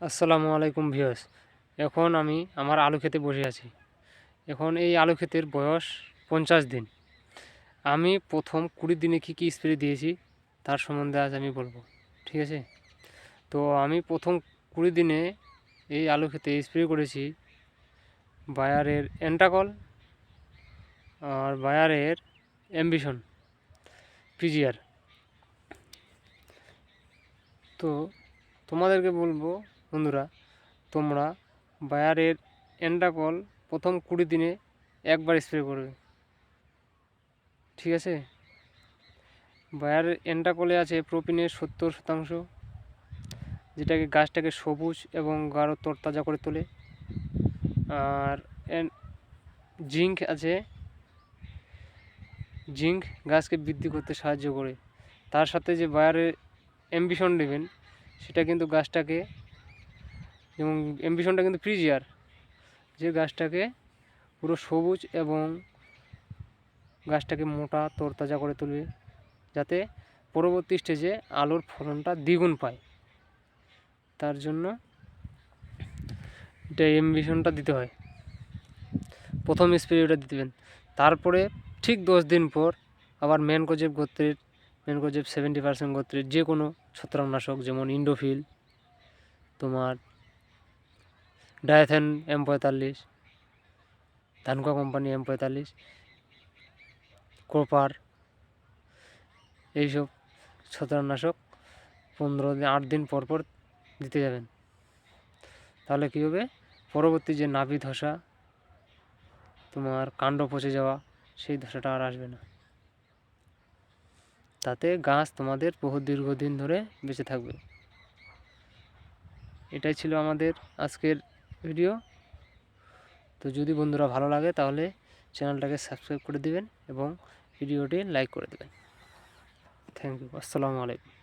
আসসালামু আলাইকুম ভিউয়ার্স। এখন আমি আমার আলু খেতে বসে আছি। এখন এই আলু ক্ষেতের বয়স 50 দিন। আমি প্রথম 20 দিনে কী স্প্রে দিয়েছি তার সম্বন্ধে আজ আমি বলবো। ঠিক আছে? তো আমি প্রথম 20 দিনে এই আলু খেতে স্প্রে করেছি বায়ারের এন্টাকল আর বায়ারের অ্যাম্বিশন পিজিআর। তো তোমাদেরকে বলবো বন্ধুরা, তোমরা বায়ারের এন্টাকল প্রথম 20 দিনে একবার স্প্রে করবে। ঠিক আছে? বায়ারের এন্টাকলে আছে প্রোপিনের 70%, যেটাকে গাছটাকে সবুজ এবং গাঢ় তরতাজা করে তোলে। আর জিঙ্ক আছে, জিঙ্ক গাছকে বৃদ্ধি করতে সাহায্য করে। তার সাথে যে বায়ারের অ্যাম্বিশন নেবেন, সেটা কিন্তু গাছটাকে, যেমন অ্যাম্বিশনটা কিন্তু প্রিজিয়ার, যে গাছটাকে পুরো সবুজ এবং গাছটাকে মোটা তরতাজা করে তুলবে, যাতে পরবর্তী স্টেজে আলুর ফলনটা দ্বিগুণ পায়। তার জন্য এটা অ্যাম্বিশনটা দিতে হয়, প্রথম স্প্রেটা দিতেবেন। তারপরে ঠিক 10 দিন পর আবার ম্যানকোজেব গোত্রের, ম্যানকোজেব 70% গোত্রের যে কোনো ছত্রাকনাশক, যেমন ইন্ডোফিল, তোমার ডায়াথেন M45, ধানকা কোম্পানি M45, কোপার, এইসব ছত্রাকনাশক 8 দিন পর পর দিতে যাবেন। তাহলে কী হবে, পরবর্তী যে নাভি ধসা, তোমার কাণ্ড পচে যাওয়া, সেই ধসাটা আর আসবে না। তাতে গাছ তোমাদের বহু দীর্ঘদিন ধরে বেঁচে থাকবে। এটাই ছিল আমাদের আজকের ভিডিও। তো যদি বন্ধুরা ভালো লাগে তাহলে চ্যানেলটাকে সাবস্ক্রাইব করে দিবেন এবং ভিডিওটি লাইক করে দেবেন। Thank you. আসসালামু আলাইকুম।